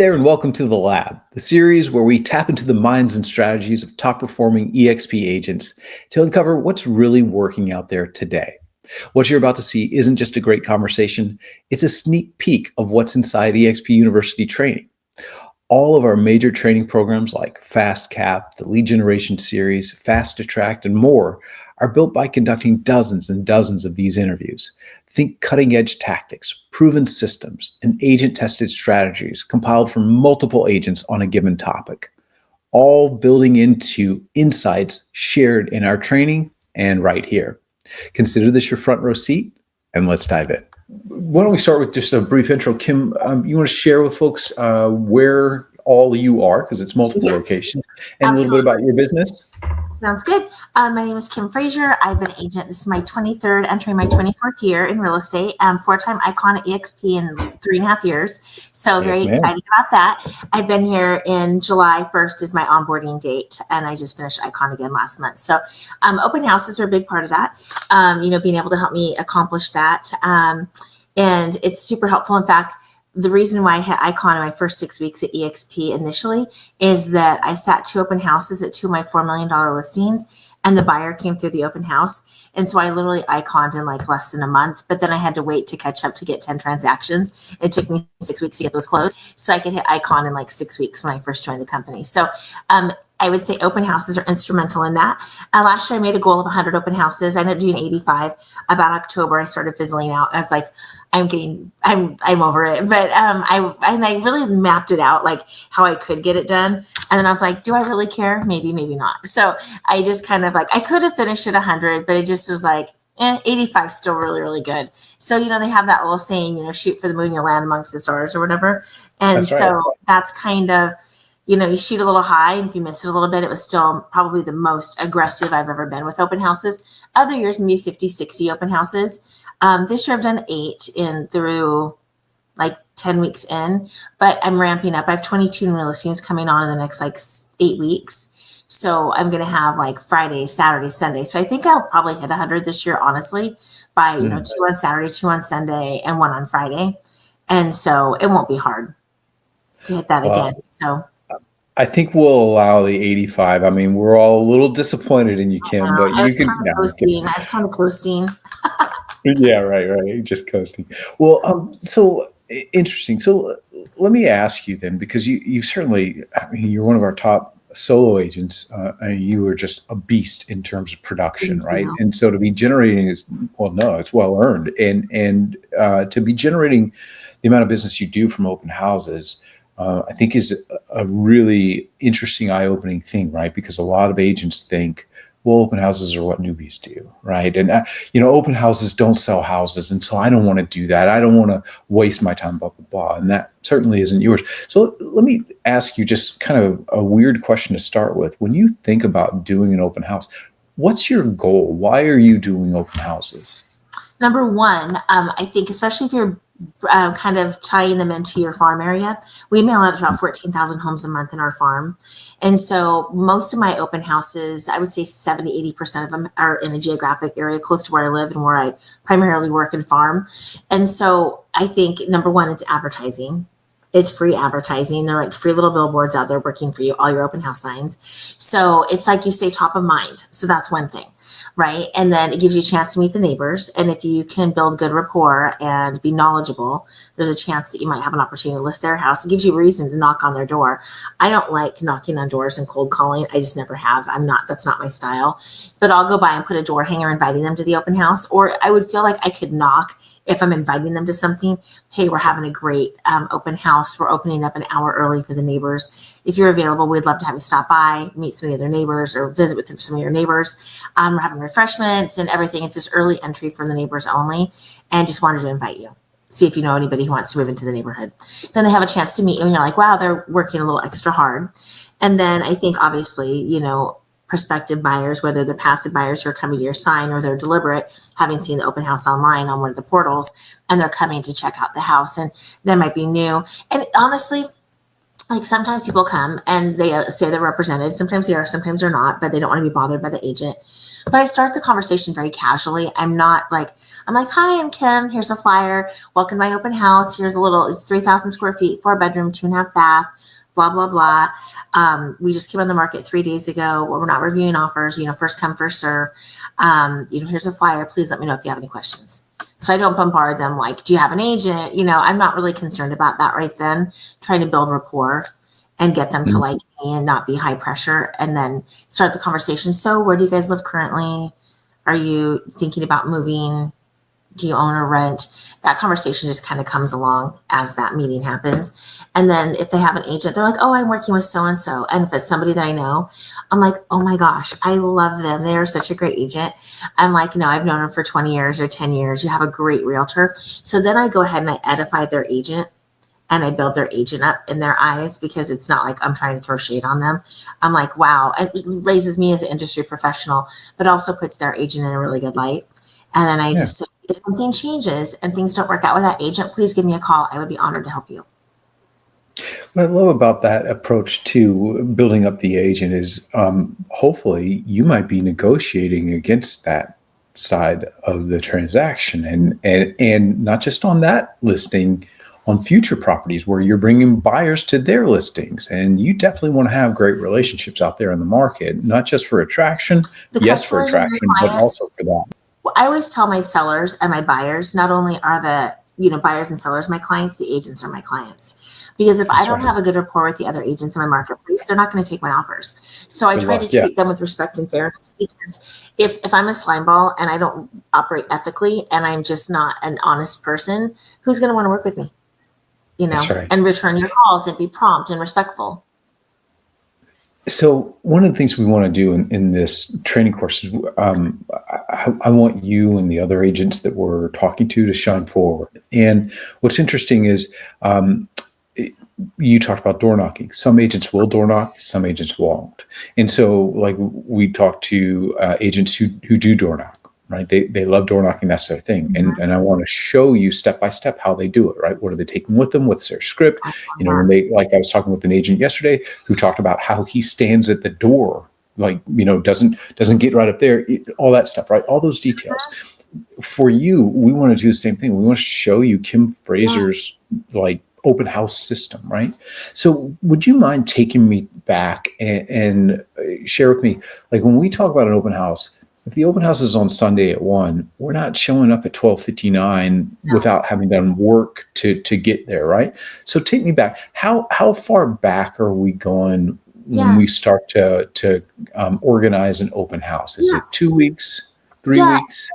there, and welcome to The Lab, the series where we tap into the minds and strategies of top-performing EXP agents to uncover what's really working out there today. What you're about to see isn't just a great conversation, it's a sneak peek of what's inside EXP University training. All of our major training programs like FastCap, the Lead Generation Series, Fast Attract, and more are built by conducting dozens and dozens of these interviews. Think cutting-edge tactics, proven systems, and agent-tested strategies compiled from multiple agents on a given topic, all building into insights shared in our training and right here. Consider this your front row seat, and let's dive in. Why don't we start with just a brief intro? Kim, you want to share with folks where all you are, because it's multiple locations, and absolutely. A little bit about your business? Sounds good. My name is Kim Frazier. I've been an agent. This is my 23rd, entering my 24th year in real estate. Four-time icon at EXP in 3.5 years. So yes, very excited about that. I've been here in July 1st is my onboarding date, and I just finished icon again last month. So open houses are a big part of that, being able to help me accomplish that. And it's super helpful. In fact, the reason why I had icon in my first 6 weeks at EXP initially is that I sat 2 open houses at 2 of my $4 million listings, and the buyer came through the open house. And so I literally iconed in like less than a month, but then I had to wait to catch up to get 10 transactions. It took me 6 weeks to get those closed. So I could hit icon in like 6 weeks when I first joined the company. So I would say open houses are instrumental in that. Last year I made a goal of 100 open houses. I ended up doing 85. About October, I started fizzling out. I was like, I'm over it. But I really mapped it out, like how I could get it done. And then I was like, do I really care? Maybe, maybe not. So I just kind of like, I could have finished at 100, but it just was like, 85 is still really, really good. So, they have that little saying, shoot for the moon, you'll land amongst the stars or whatever. And that's right. So that's kind of, you shoot a little high, and if you miss it a little bit, it was still probably the most aggressive I've ever been with open houses. Other years, maybe 50, 60 open houses. This year I've done 8 through like 10 weeks in, but I'm ramping up. I have 22 new listings coming on in the next like 8 weeks. So I'm going to have like Friday, Saturday, Sunday. So I think I'll probably hit 100 this year, honestly, by, 2 on Saturday, 2 on Sunday, and 1 on Friday. And so it won't be hard to hit that again. So I think we'll allow the 85. I mean, we're all a little disappointed in you, Kim, but you can. I was kind of coasting. Yeah, right. Just coasting. Well, so interesting. So let me ask you then, because you certainly, you're one of our top solo agents. You were just a beast in terms of production, right? And so to be generating it's well earned, and to be generating the amount of business you do from open houses. I think is a really interesting, eye-opening thing, right? Because a lot of agents think, well, open houses are what newbies do, right? And, open houses don't sell houses. And so I don't want to do that. I don't want to waste my time, blah, blah, blah. And that certainly isn't yours. So let me ask you just kind of a weird question to start with. When you think about doing an open house, what's your goal? Why are you doing open houses? Number one, I think, especially if you're kind of tying them into your farm area, we mail out about 14,000 homes a month in our farm. And so most of my open houses, I would say 70, 80% of them are in a geographic area close to where I live and where I primarily work and farm. And so I think number one, it's advertising. It's free advertising. They're like free little billboards out there working for you, all your open house signs. So it's like you stay top of mind. So that's one thing. Right. And then it gives you a chance to meet the neighbors. And if you can build good rapport and be knowledgeable, there's a chance that you might have an opportunity to list their house. It gives you a reason to knock on their door. I don't like knocking on doors and cold calling. I just never have. That's not my style. But I'll go by and put a door hanger inviting them to the open house. Or I would feel like I could knock if I'm inviting them to something. Hey, we're having a great open house. We're opening up an hour early for the neighbors. If you're available, we'd love to have you stop by, meet some of the other neighbors, or visit with some of your neighbors. We're having refreshments and everything. It's just early entry for the neighbors only, and just wanted to invite you. See if you know anybody who wants to move into the neighborhood. Then they have a chance to meet you, and you're like, wow, they're working a little extra hard. And then I think, obviously, prospective buyers, whether they're passive buyers who are coming to your sign or they're deliberate, having seen the open house online on one of the portals, and they're coming to check out the house, and that might be new. And honestly, like sometimes people come and they say they're represented. Sometimes they are, sometimes they're not, but they don't want to be bothered by the agent. But I start the conversation very casually. I'm like, hi, I'm Kim. Here's a flyer. Welcome to my open house. Here's it's 3,000 square feet, 4-bedroom, 2.5 bath, blah, blah, blah. We just came on the market 3 days ago. We're not reviewing offers, first come, first serve. Here's a flyer. Please let me know if you have any questions. So I don't bombard them like, do you have an agent? I'm not really concerned about that right then, trying to build rapport and get them to like me and not be high pressure, and then start the conversation. So where do you guys live currently? Are you thinking about moving? Do you own or rent? That conversation just kind of comes along as that meeting happens. And then if they have an agent, they're like, oh, I'm working with so-and-so. And if it's somebody that I know, I'm like, oh my gosh, I love them. They're such a great agent. I'm like, no, I've known them for 20 years or 10 years. You have a great realtor. So then I go ahead and I edify their agent and I build their agent up in their eyes, because it's not like I'm trying to throw shade on them. I'm like, wow, it raises me as an industry professional, but also puts their agent in a really good light. And then I just say, if something changes and things don't work out with that agent, please give me a call. I would be honored to help you. What I love about that approach to building up the agent is hopefully you might be negotiating against that side of the transaction, and not just on that listing, on future properties where you're bringing buyers to their listings. And you definitely want to have great relationships out there in the market, not just for attraction, yes, for attraction, but also for that. Well, I always tell my sellers and my buyers, not only are the buyers and sellers my clients, the agents are my clients. Because if I don't have a good rapport with the other agents in my marketplace, they're not going to take my offers. So I try to treat them with respect and fairness, because if I'm a slime ball and I don't operate ethically and I'm just not an honest person, who's going to want to work with me? And return your calls and be prompt and respectful. So one of the things we want to do in this training course is I want you and the other agents that we're talking to shine forward. And what's interesting is you talked about door knocking. Some agents will door knock, some agents won't. And so like we talk to agents who do door knock. Right? They love door knocking. That's their thing. And I want to show you step by step how they do it, right? What are they taking with them? What's their script? When like I was talking with an agent yesterday who talked about how he stands at the door, like, doesn't get right up there, all that stuff, right? All those details. For you, we want to do the same thing. We want to show you Kim Fraser's like open house system, right? So would you mind taking me back and share with me, like when we talk about an open house, if the open house is on Sunday at 1, we're not showing up at 12:59 without having done work to get there, right? So take me back. How far back are we going when we start to organize an open house? Is it 2 weeks, 3 weeks?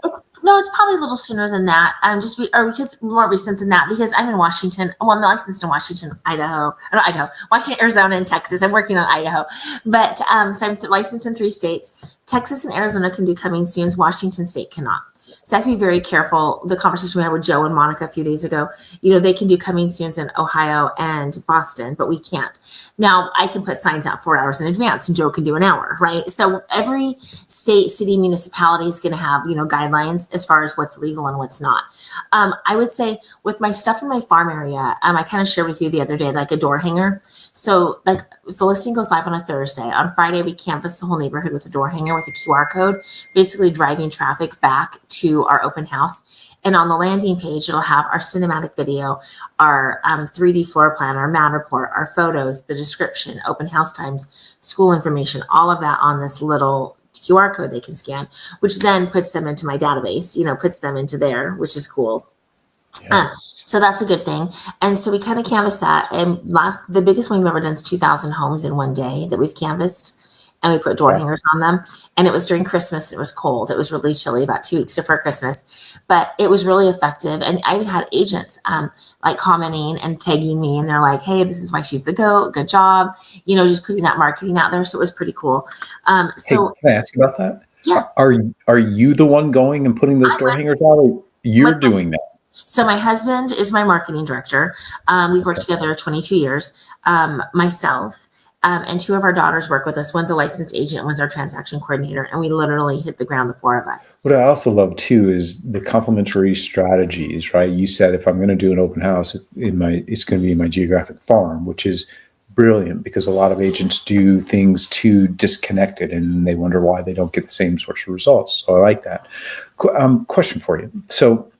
It's probably a little sooner than that. Because more recent than that, because I'm in Washington. Well, I'm licensed in Washington, Washington, Arizona, and Texas. I'm working on Idaho, but so I'm licensed in 3 states. Texas and Arizona can do coming soons. Washington State cannot. So I have to be very careful. The conversation we had with Joe and Monica a few days ago, they can do coming soons in Ohio and Boston, but we can't. Now I can put signs out 4 hours in advance and Joe can do an hour, right? So every state, city, municipality is going to have, guidelines as far as what's legal and what's not. I would say with my stuff in my farm area, I kind of shared with you the other day, like a door hanger. So like if the listing goes live on a Thursday, on Friday, we canvass the whole neighborhood with a door hanger with a QR code, basically driving traffic back to our open house. And on the landing page, it'll have our cinematic video, our 3D floor plan, our map report, our photos, the description, open house times, school information, all of that on this little QR code they can scan, which then puts them into my database, puts them into there, which is cool. Yeah. So that's a good thing. And so we kind of canvassed that. And the biggest one we've ever done is 2,000 homes in one day that we've canvassed. And we put door hangers on them. And it was during Christmas. It was cold. It was really chilly, about 2 weeks before Christmas. But it was really effective. And I even had agents like commenting and tagging me. And they're like, hey, this is why she's the GOAT. Good job. Just putting that marketing out there. So it was pretty cool. Hey, can I ask you about that? Yeah. Are you the one going and putting those door hangers out? Or you're doing that? So my husband is my marketing director. We've worked together 22 years. Myself. And 2 of our daughters work with us. One's a licensed agent, one's our transaction coordinator, and we literally hit the ground, the 4 of us. What I also love too is the complementary strategies, right? You said if I'm going to do an open house, it's going to be in my geographic farm, which is brilliant because a lot of agents do things too disconnected and they wonder why they don't get the same sorts of results. So I like that. Question for you. So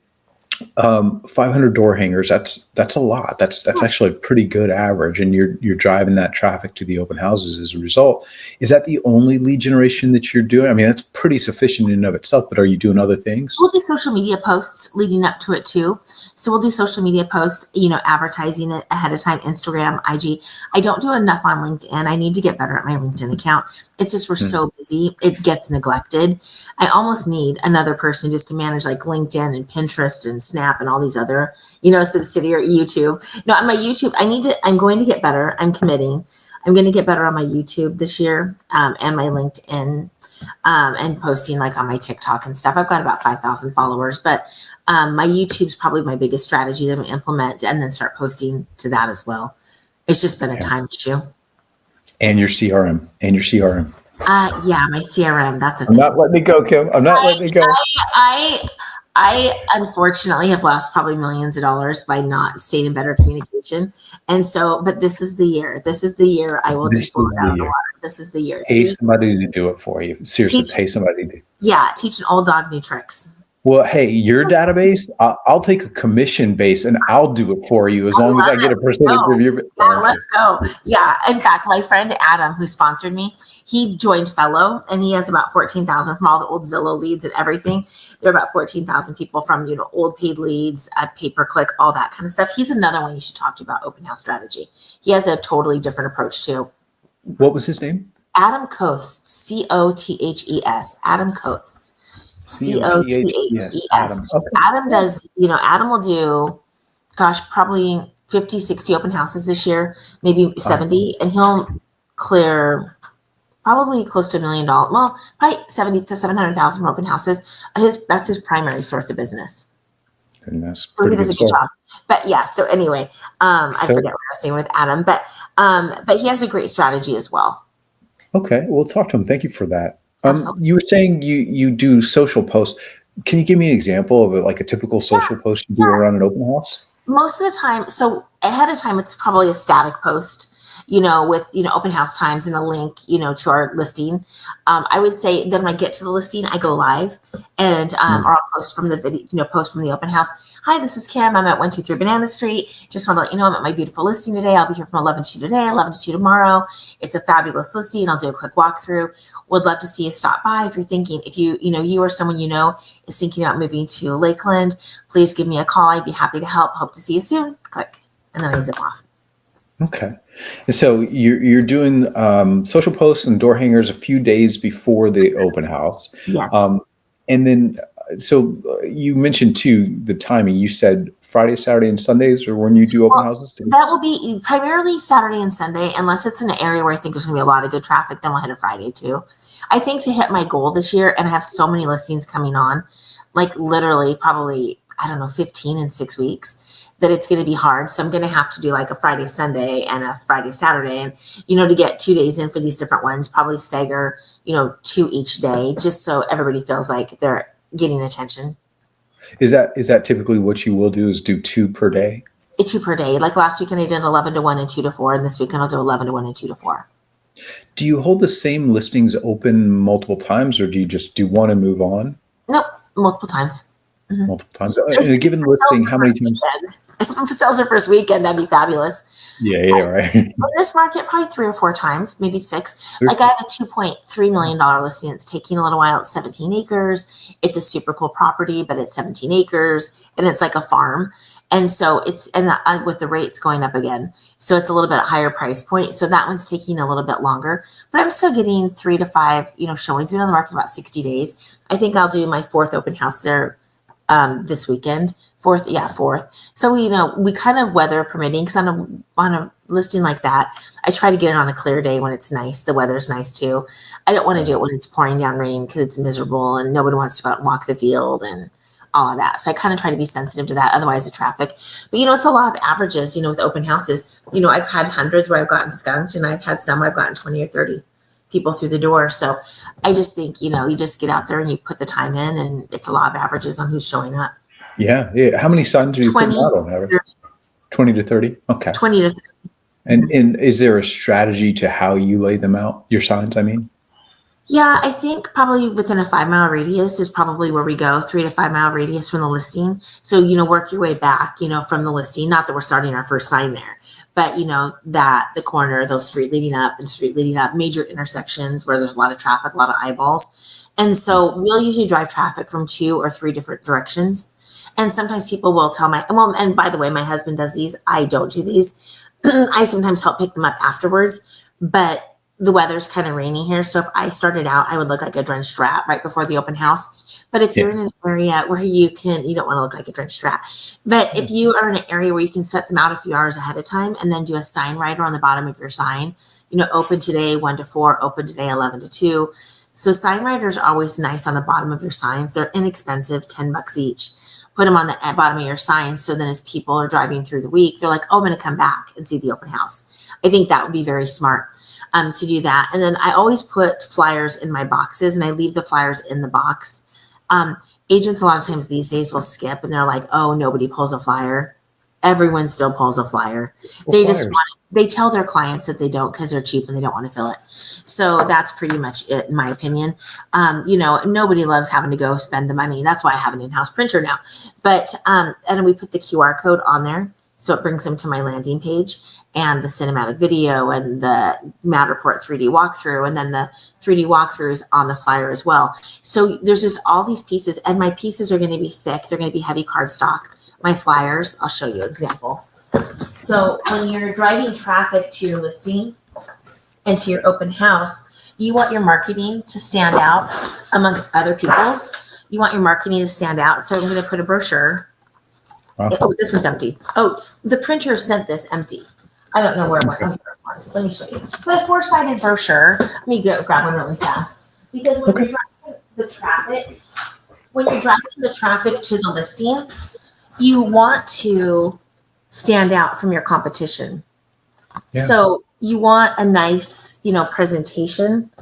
500 door hangers, that's a lot. That's actually a pretty good average, and you're driving that traffic to the open houses as a result. Is that the only lead generation that you're doing? I mean, that's pretty sufficient in and of itself, but are you doing other things? We'll do social media posts leading up to it too. So we'll do social media posts, advertising it ahead of time, Instagram, IG. I don't do enough on LinkedIn. I need to get better at my LinkedIn account. It's just we're so busy, it gets neglected. I almost need another person just to manage like LinkedIn and Pinterest and Snap and all these other, subsidiary YouTube. No, on my YouTube, I'm going to get better. I'm committing. I'm going to get better on my YouTube this year, and my LinkedIn, and posting like on my TikTok and stuff. I've got about 5,000 followers, but my YouTube's probably my biggest strategy that I'm going to implement and then start posting to that as well. It's just been a time issue. And your CRM. Yeah, my CRM. That's a thing. I'm not letting it go, Kim. I'm not letting it go. I unfortunately have lost probably millions of dollars by not staying in better communication. And so, but this is the year. This is the year I will just pull it out of the water. This is the year. Pay somebody to do it for you. Seriously, pay somebody to. Yeah, teach an old dog new tricks. Well, hey, your database, I'll take a commission base and I'll do it for you as long as I get a percentage of your. Yeah, let's go. Yeah. In fact, my friend Adam, who sponsored me, he joined Fellow and he has about 14,000 from all the old Zillow leads and everything. There are about 14,000 people from, old paid leads, pay-per-click, all that kind of stuff. He's another one you should talk to about open house strategy. He has a totally different approach too. What was his name? Adam Kothes, Cothes, Adam Kothes. Cothes. Okay. Adam does, Adam will do, probably 50, 60 open houses this year, maybe 70, and he'll clear probably close to $1 million. Well, probably 70 to 700,000 from open houses. That's his primary source of business. Goodness. So he does a good job. But yeah, so anyway, I forget what I was saying with Adam, but he has a great strategy as well. Okay, we'll talk to him. Thank you for that. You were saying you do social posts. Can you give me an example of a typical social post you do around an open house? Most of the time, so ahead of time, it's probably a static post, with, open house times and a link, to our listing. I would say then when I get to the listing, I go live and, or I'll post from the video, post from the open house. Hi, this is Kim. I'm at 123 Banana Street. Just want to let you know I'm at my beautiful listing today. I'll be here from 11 to 2 today, 11 to 2 tomorrow. It's a fabulous listing. I'll do a quick walkthrough. Would love to see you stop by. If you're thinking, if you or someone is thinking about moving to Lakeland, please give me a call. I'd be happy to help. Hope to see you soon. Click. And then I zip off. Okay. And so you're doing social posts and door hangers a few days before the open house. Yes. And then, so you mentioned too, the timing. You said Friday, Saturday, and Sundays, or when you do open houses? That will be primarily Saturday and Sunday, unless it's in an area where I think there's going to be a lot of good traffic, then we'll hit a Friday too. I think to hit my goal this year, and I have so many listings coming on, like literally probably, 15 in 6 weeks, that it's going to be hard. So I'm going to have to do like a Friday, Sunday and a Friday, Saturday. And, to get 2 days in for these different ones, probably stagger, 2 each day, just so everybody feels like they're getting attention. Is that typically what you will do, is do 2 per day? 2 per day. Like last weekend I did 11 to 1 and 2 to 4. And this weekend I'll do 11 to 1 and 2 to 4. Do you hold the same listings open multiple times, or do you just do one and move on? Nope, multiple times. Mm-hmm. Multiple times. In a given listing, how many times? If it sells the first weekend, that'd be fabulous. Yeah, right. In this market, probably 3 or 4 times, maybe 6. Like I have a $2.3 million listing. It's taking a little while. It's 17 acres. It's a super cool property, but it's 17 acres and it's like a farm. And so with the rates going up again, so it's a little bit higher price point. So that one's taking a little bit longer, but I'm still getting 3 to 5, showings. Been on the market about 60 days. I think I'll do my 4th open house there this weekend. 4th. So we kind of, weather permitting, because on a listing like that, I try to get it on a clear day when it's nice. The weather's nice too. I don't want to do it when it's pouring down rain because it's miserable and nobody wants to go out and walk the field and all of that. So I kind of try to be sensitive to that. Otherwise the traffic, but it's a lot of averages, with open houses. I've had hundreds where I've gotten skunked, and I've had some where I've gotten 20 or 30 people through the door. So I just think, you just get out there and you put the time in, and it's a lot of averages on who's showing up. Yeah. How many signs are you putting out on average? 20 to 30? Okay. 20 to 30. And is there a strategy to how you lay them out, your signs, I mean? Yeah, I think probably within a 5 mile radius is probably where we go, 3 to 5 mile radius from the listing. So, work your way back, from the listing. Not that we're starting our first sign there, but that the corner, those street leading up, major intersections where there's a lot of traffic, a lot of eyeballs. And so we'll usually drive traffic from 2 or 3 different directions. And sometimes people will tell and by the way, my husband does these. I don't do these. I sometimes help pick them up afterwards, but the weather's kind of rainy here. So if I started out, I would look like a drenched rat right before the open house. But if you're in an area where you don't want to look like a drenched rat. But if you are in an area where you can set them out a few hours ahead of time and then do a sign writer on the bottom of your sign, open today 1 to 4, open today 11 to 2. So sign writers are always nice on the bottom of your signs. They're inexpensive, $10 each. Put them on the bottom of your sign. So then as people are driving through the week, they're like, oh, I'm going to come back and see the open house. I think that would be very smart. To do that. And then I always put flyers in my boxes and I leave the flyers in the box. Agents a lot of times these days will skip and they're like, oh, nobody pulls a flyer. Everyone still pulls a flyer. Well, they tell their clients that they don't because they're cheap and they don't want to fill it. So that's pretty much it in my opinion. Nobody loves having to go spend the money. That's why I have an in-house printer now. But and we put the QR code on there. So it brings them to my landing page and the cinematic video and the Matterport 3D walkthrough. And then the 3D walkthrough is on the flyer as well. So there's just all these pieces and my pieces are going to be thick. They're going to be heavy cardstock. My flyers, I'll show you an example. So when you're driving traffic to your listing and to your open house, you want your marketing to stand out amongst other people's. You want your marketing to stand out. So I'm going to put a brochure. Wow. Oh, this one's empty. Oh, the printer sent this empty. I don't know where it went. Okay. Let me show you. Put a 4-sided brochure. Let me grab one really fast. Because when you're driving the traffic to the listing, you want to stand out from your competition. Yeah. So you want a nice, presentation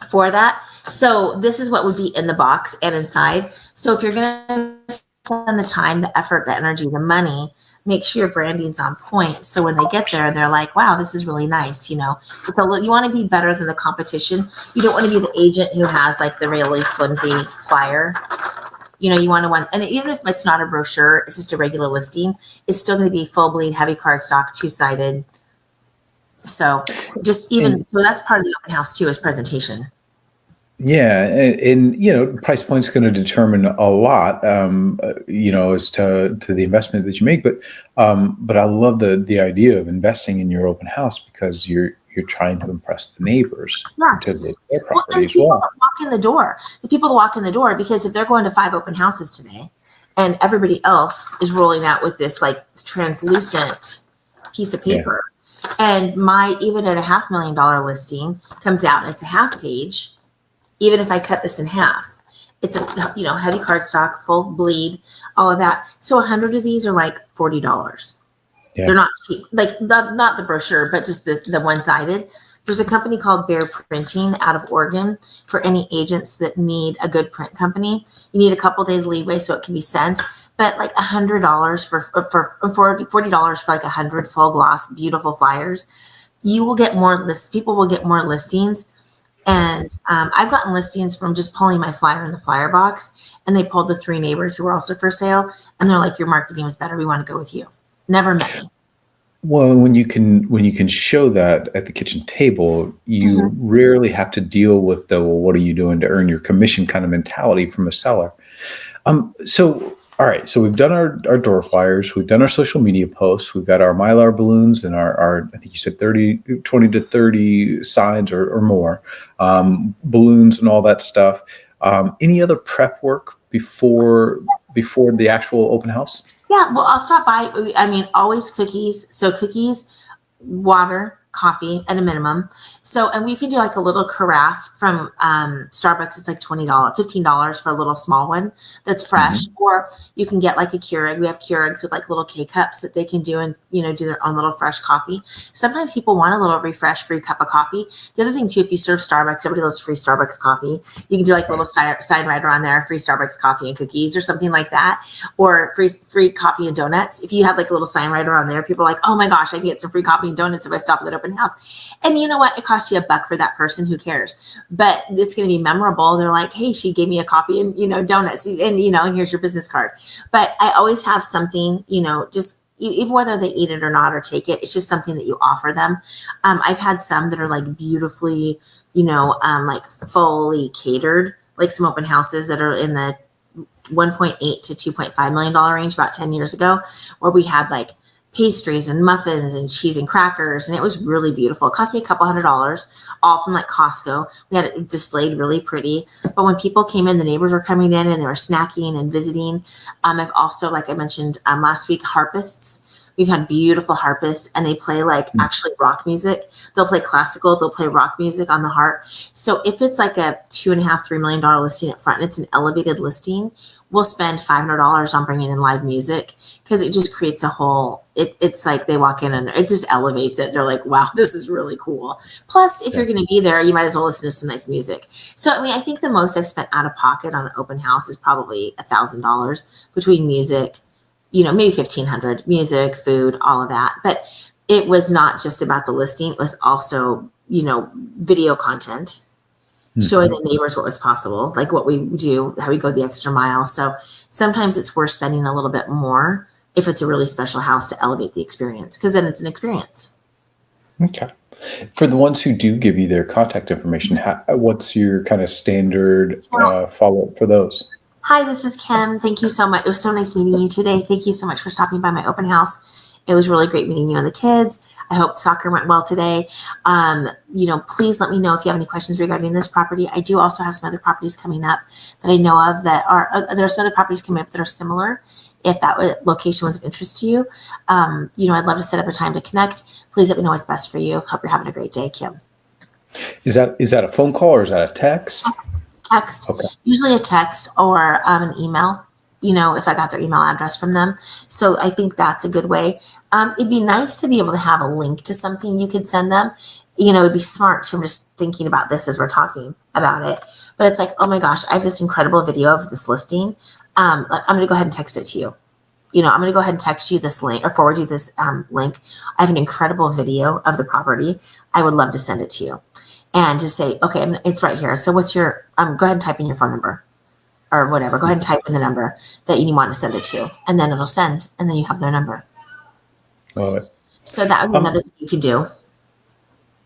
for that. So this is what would be in the box and inside. So if you're going to spend the time, the effort, the energy, the money, make sure your branding's on point. So when they get there, they're like, wow, this is really nice. You want to be better than the competition. You don't want to be the agent who has like the really flimsy flyer. You want to and even if it's not a brochure, it's just a regular listing, it's still going to be full bleed, heavy cardstock, 2-sided. So so that's part of the open house too, is presentation. Yeah. And price point's going to determine a lot, as to the investment that you make. But I love the idea of investing in your open house because you're trying to impress the neighbors to their property as well. The people that walk in the door, because if they're going to 5 open houses today and everybody else is rolling out with this like translucent piece of paper and even at a $500,000 listing comes out and it's a half page, even if I cut this in half, it's a heavy cardstock, full bleed, all of that. So 100 of these are like $40. Yeah. They're not cheap, like not the brochure, but just the one-sided. There's a company called Bear Printing out of Oregon for any agents that need a good print company. You need a couple days leeway so it can be sent, but like $100 for $40 for like 100 full gloss, beautiful flyers. You will get more lists. People will get more listings. And I've gotten listings from just pulling my flyer in the flyer box, and they pulled the 3 neighbors who were also for sale, and they're like, your marketing was better. We want to go with you. Never met me. Well, when you can show that at the kitchen table, you rarely have to deal with what are you doing to earn your commission kind of mentality from a seller. So all right, so we've done our door flyers, we've done our social media posts, we've got our Mylar balloons and our I think you said 20 to 30 signs or more, balloons and all that stuff. Any other prep work before the actual open house? Yeah, well, I'll stop by. I mean, always cookies. So cookies, water, coffee at a minimum. So, and we can do like a little carafe from Starbucks. It's like $20, $15 for a little small one that's fresh. Or you can get like a Keurig. We have Keurigs with like little K-cups that they can do and, do their own little fresh coffee. Sometimes people want a little refresh free cup of coffee. The other thing too, if you serve Starbucks, everybody loves free Starbucks coffee. You can do like a little sign right around there, free Starbucks coffee and cookies or something like that. Or free coffee and donuts. If you have like a little sign right around there, people are like, oh my gosh, I can get some free coffee and donuts if I stop at that open house. And you know what? It costs you $1 for that person. Who cares? But it's going to be memorable. They're like, hey, she gave me a coffee and, donuts and, and here's your business card. But I always have something, just even whether they eat it or not or take it, it's just something that you offer them. I've had some that are like beautifully, like fully catered, like some open houses that are in the 1.8 to $2.5 million range about 10 years ago, where we had like pastries and muffins and cheese and crackers. And it was really beautiful. It cost me a couple $100, all from like Costco. We had it displayed really pretty. But when people came in, the neighbors were coming in and they were snacking and visiting. I've also, like I mentioned last week, harpists. We've had beautiful harpists and they play like actually rock music. They'll play classical, they'll play rock music on the harp. So if it's like a $2.5, $3 million listing up front and it's an elevated listing, we'll spend $500 on bringing in live music because it just creates a whole, it's like they walk in and it just elevates it. They're like, wow, this is really cool. Plus, if you're going to be there, you might as well listen to some nice music. So, I think the most I've spent out of pocket on an open house is probably $1,000 between music, maybe $1,500, music, food, all of that. But it was not just about the listing. It was also, video content, showing the neighbors what was possible, like what we do, how we go the extra mile. So sometimes it's worth spending a little bit more if it's a really special house to elevate the experience, because then it's an experience. Okay. For the ones who do give you their contact information, what's your kind of standard follow-up for those? Hi, this is Kim. Thank you so much. It was so nice meeting you today. Thank you so much for stopping by my open house. It was really great meeting you and the kids. I hope soccer went well today. Please let me know if you have any questions regarding this property. I do also have some other properties coming up that I know of there are some other properties coming up that are similar. If that location was of interest to you, I'd love to set up a time to connect. Please let me know what's best for you. Hope you're having a great day, Kim. Is that a phone call or is that a text? Text. Okay. Usually a text or an email, if I got their email address from them. So I think that's a good way. It'd be nice to be able to have a link to something you could send them. It'd be smart too. I'm just thinking about this as we're talking about it. But it's like, oh my gosh, I have this incredible video of this listing. I'm going to go ahead and text it to you. I'm going to go ahead and text you this link or forward you this link. I have an incredible video of the property. I would love to send it to you. And just say, okay, it's right here. So what's your, go ahead and type in your phone number or whatever. Go ahead and type in the number that you want to send it to. And then it'll send. And then you have their number. Love it. So that would be another thing you could do.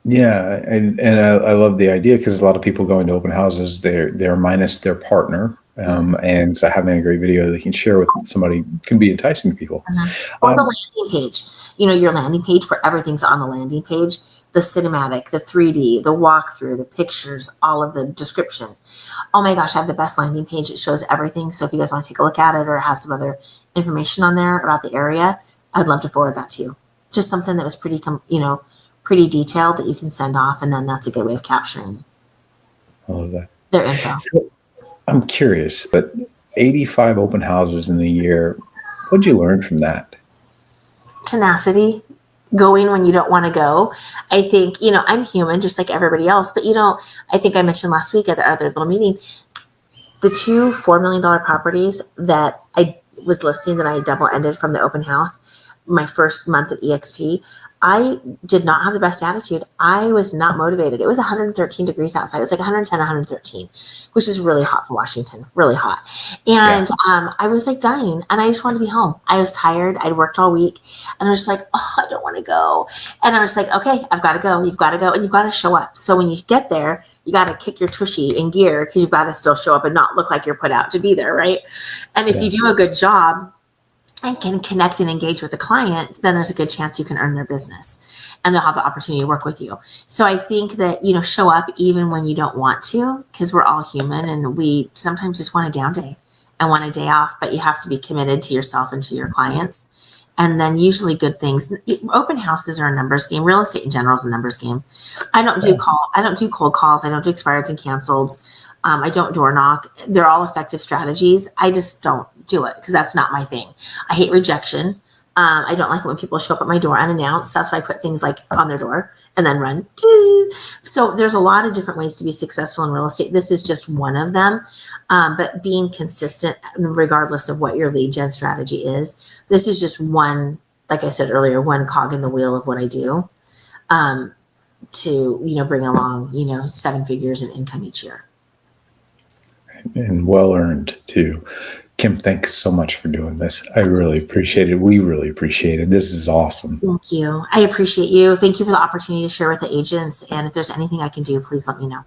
Yeah. And I love the idea because a lot of people go into open houses, they're minus their partner. And so having a great video they can share with somebody can be enticing to people. Or the landing page, your landing page where everything's on the landing page, the cinematic, the 3D, the walkthrough, the pictures, all of the description. Oh my gosh, I have the best landing page. It shows everything. So if you guys want to take a look at it or has some other information on there about the area, I'd love to forward that to you. Just something that was pretty detailed that you can send off. And then that's a good way of capturing their info. So, I'm curious, but 85 open houses in a year, what'd you learn from that? Tenacity, going when you don't want to go. I think, I'm human just like everybody else, but I think I mentioned last week at the other little meeting, the 2 $4 million properties that I was listing that I double-ended from the open house, my first month at EXP, I did not have the best attitude. I was not motivated. It was 113 degrees outside. It was like 110, 113, which is really hot for Washington, really hot. And I was like dying and I just wanted to be home. I was tired. I'd worked all week and I was just like, oh, I don't want to go. And I was like, okay, I've got to go. You've got to go and you've got to show up. So when you get there, you got to kick your tushy in gear because you've got to still show up and not look like you're put out to be there, right? And if you do a good job, and can connect and engage with the client, then there's a good chance you can earn their business and they'll have the opportunity to work with you. So I think that, show up even when you don't want to, because we're all human and we sometimes just want a down day and want a day off, but you have to be committed to yourself and to your clients. and then usually good things. Open houses are a numbers game. Real estate in general is a numbers game. I don't do cold calls. I don't do expireds and canceleds. I don't door knock. They're all effective strategies. I just don't do it because that's not my thing. I hate rejection. I don't like it when people show up at my door unannounced. That's why I put things like on their door and then run. So there's a lot of different ways to be successful in real estate. This is just one of them. But being consistent, regardless of what your lead gen strategy is, this is just one, like I said earlier, one cog in the wheel of what I do to, bring along, 7 figures in income each year. And well earned too. Kim, thanks so much for doing this. I really appreciate it. We really appreciate it. This is awesome. Thank you. I appreciate you. Thank you for the opportunity to share with the agents. And if there's anything I can do, please let me know.